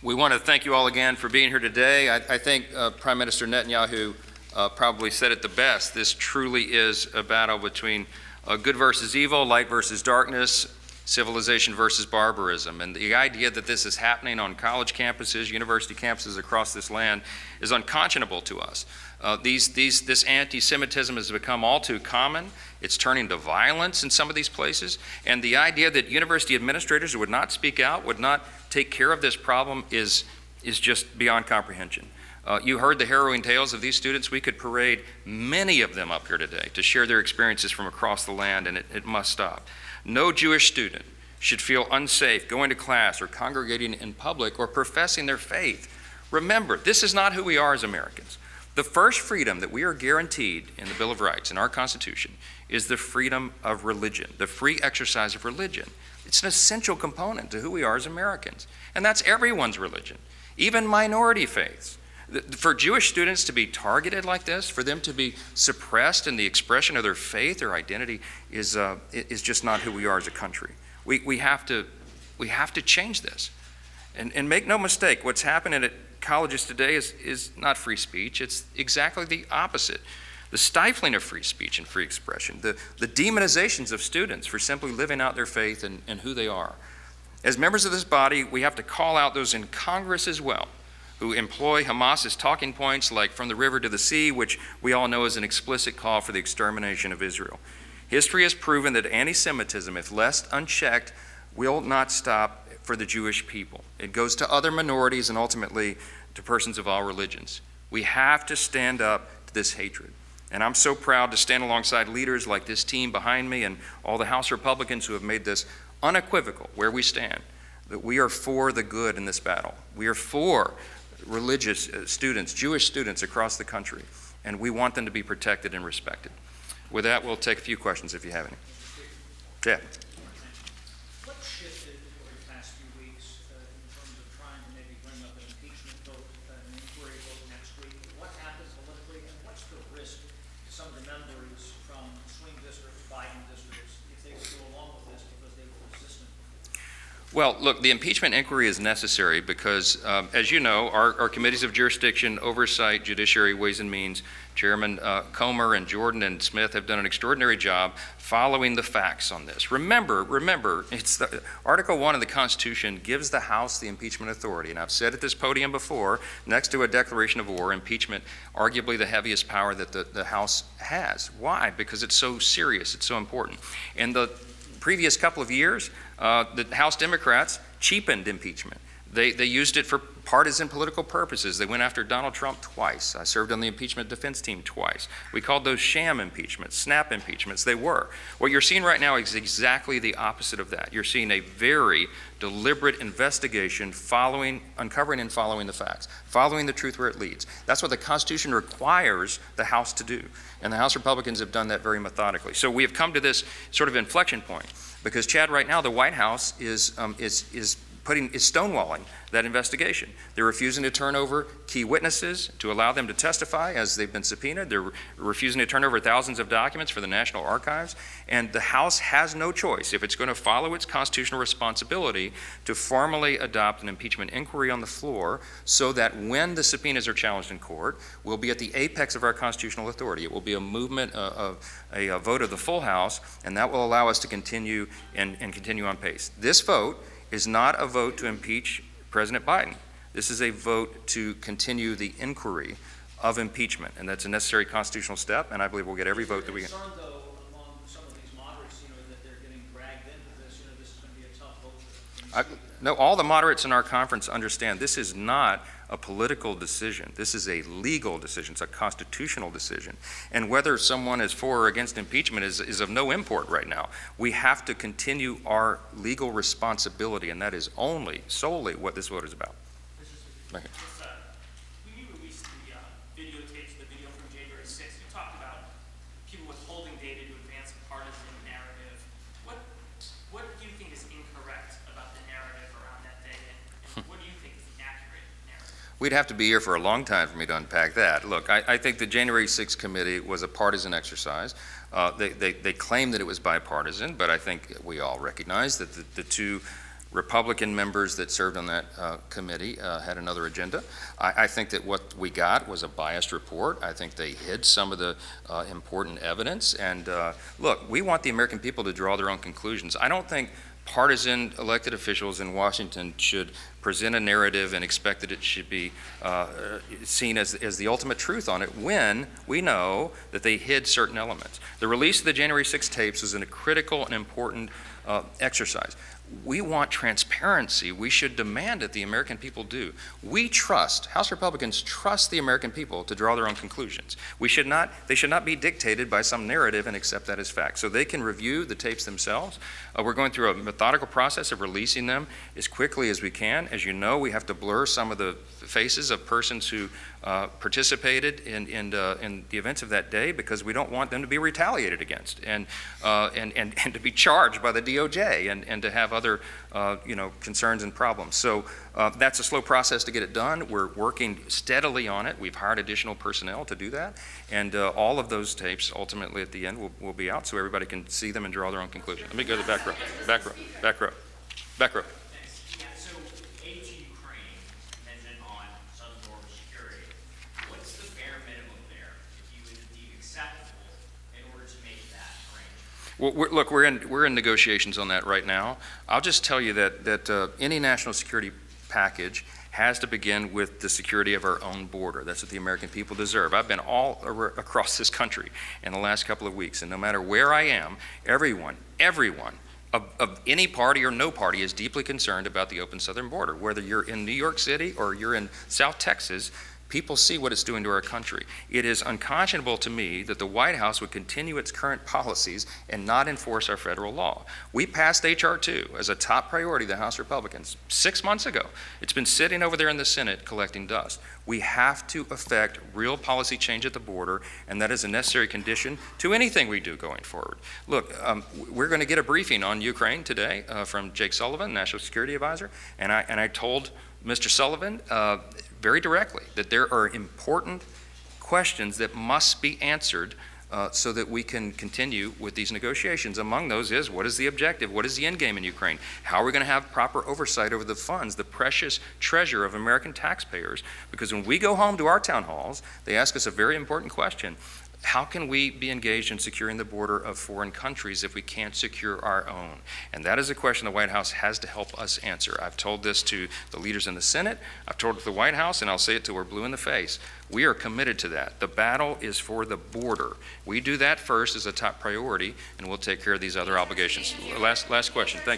We want to thank you all again for being here today. I think Prime Minister Netanyahu probably said it the best. This truly is a battle between good versus evil, light versus darkness, civilization versus barbarism. And the idea that this is happening on college campuses, university campuses across this land is unconscionable to us. This anti-Semitism has become all too common. It's turning to violence in some of these places. And the idea that university administrators would not speak out, would not take care of this problem is just beyond comprehension. You heard the harrowing tales of these students. We could parade many of them up here today to share their experiences from across the land, and it must stop. No Jewish student should feel unsafe going to class or congregating in public or professing their faith. Remember, this is not who we are as Americans. The first freedom that we are guaranteed in the Bill of Rights, in our Constitution, is the freedom of religion, the free exercise of religion. It's an essential component to who we are as Americans. And that's everyone's religion, even minority faiths. For Jewish students to be targeted like this, for them to be suppressed in the expression of their faith, their identity, is just not who we are as a country. We have to change this. And make no mistake, what's happening at colleges today is not free speech. It's exactly the opposite. The stifling of free speech and free expression, the demonizations of students for simply living out their faith and who they are. As members of this body, we have to call out those in Congress as well who employ Hamas's talking points like from the river to the sea, which we all know is an explicit call for the extermination of Israel. History has proven that anti-Semitism, if left unchecked, will not stop for the Jewish people. It goes to other minorities and ultimately to persons of all religions. We have to stand up to this hatred. And I'm so proud to stand alongside leaders like this team behind me and all the House Republicans who have made this unequivocal where we stand, that we are for the good in this battle. We are for religious students, Jewish students across the country, and we want them to be protected and respected. With that, we'll take a few questions if you have any. Yeah. What shifted over the past few weeks in terms of trying to maybe bring up an impeachment vote, an inquiry vote next week? What happened politically, and what's the risk to some of the members from swing districts, Biden districts, if they would go along with this because they were resistant? Well, look, the impeachment inquiry is necessary because, as you know, our committees of jurisdiction, oversight, judiciary, ways and means, Chairman Comer and Jordan and Smith have done an extraordinary job following the facts on this. Remember, it's Article 1 of the Constitution gives the House the impeachment authority. And I've said at this podium before, next to a declaration of war, impeachment, arguably the heaviest power that the House has. Why? Because it's so serious, it's so important. In the previous couple of years, the House Democrats cheapened impeachment. They used it for partisan political purposes. They went after Donald Trump twice. I served on the impeachment defense team twice. We called those sham impeachments, snap impeachments. They were. What you're seeing right now is exactly the opposite of that. You're seeing a very deliberate investigation uncovering and following the facts, following the truth where it leads. That's what the Constitution requires the House to do. And the House Republicans have done that very methodically. So we have come to this sort of inflection point because, Chad, right now the White House is stonewalling that investigation. They're refusing to turn over key witnesses to allow them to testify as they've been subpoenaed. They're refusing to turn over thousands of documents for the National Archives. And the House has no choice, if it's going to follow its constitutional responsibility, to formally adopt an impeachment inquiry on the floor so that when the subpoenas are challenged in court, we'll be at the apex of our constitutional authority. It will be a movement, a vote of the full House, and that will allow us to continue and continue on pace. This vote is not a vote to impeach President Biden. This is a vote to continue the inquiry of impeachment, and that's a necessary constitutional step, and I believe we'll get every vote that we can. Is there concern, though, among some of these moderates, that they're getting dragged into this? This is going to be a tough vote for them. No, all the moderates in our conference understand this is not a political decision. This is a legal decision. It's a constitutional decision. And whether someone is for or against impeachment is of no import right now. We have to continue our legal responsibility, and that is solely what this vote is about. Okay. When you released the videotapes, the video from January 6th, you talked about people withholding data to advance a partisan narrative. What do you think is incorrect about the narrative around that day, and what do you think is the accurate narrative? We'd have to be here for a long time for me to unpack that. Look, I think the January 6th committee was a partisan exercise. They claimed that it was bipartisan, but I think we all recognize that the two Republican members that served on that committee had another agenda. I think that what we got was a biased report. I think they hid some of the important evidence. And look, we want the American people to draw their own conclusions. I don't think partisan elected officials in Washington should present a narrative and expect that it should be seen as the ultimate truth on it when we know that they hid certain elements. The release of the January 6 tapes is a critical and important exercise. We want transparency. We should demand that the American people do. We trust, House Republicans trust the American people to draw their own conclusions. They should not be dictated by some narrative and accept that as fact. So they can review the tapes themselves. We're going through a methodical process of releasing them as quickly as we can. As you know, we have to blur some of the faces of persons who participated in the events of that day because we don't want them to be retaliated against and to be charged by the DOJ and to have other concerns and problems. So that's a slow process to get it done. We're working steadily on it. We've hired additional personnel to do that, and all of those tapes ultimately at the end will be out so everybody can see them and draw their own conclusion. Let me go to the back row. Back row. Back row. Back row. Thanks. Yeah, so aid to Ukraine dependent on southern border security. What's the bare minimum there if you would deem acceptable in order to make that arrangement? Well, we're in negotiations on that right now. I'll just tell you that any national security package has to begin with the security of our own border. That's what the American people deserve. I've been all across this country in the last couple of weeks, and no matter where I am, everyone of any party or no party is deeply concerned about the open southern border. Whether you're in New York City or you're in South Texas, people see what it's doing to our country. It is unconscionable to me that the White House would continue its current policies and not enforce our federal law. We passed H.R. 2 as a top priority of the House Republicans 6 months ago. It's been sitting over there in the Senate collecting dust. We have to effect real policy change at the border, and that is a necessary condition to anything we do going forward. Look, we're going to get a briefing on Ukraine today from Jake Sullivan, National Security Advisor, and I told Mr. Sullivan very directly that there are important questions that must be answered so that we can continue with these negotiations. Among those is, what is the objective? What is the end game in Ukraine? How are we going to have proper oversight over the funds, the precious treasure of American taxpayers? Because when we go home to our town halls, they ask us a very important question. How can we be engaged in securing the border of foreign countries if we can't secure our own? And that is a question the White House has to help us answer. I've told this to the leaders in the Senate, I've told it to the White House, and I'll say it till we're blue in the face. We are committed to that. The battle is for the border. We do that first as a top priority, and we'll take care of these other obligations. Last question. Thank you.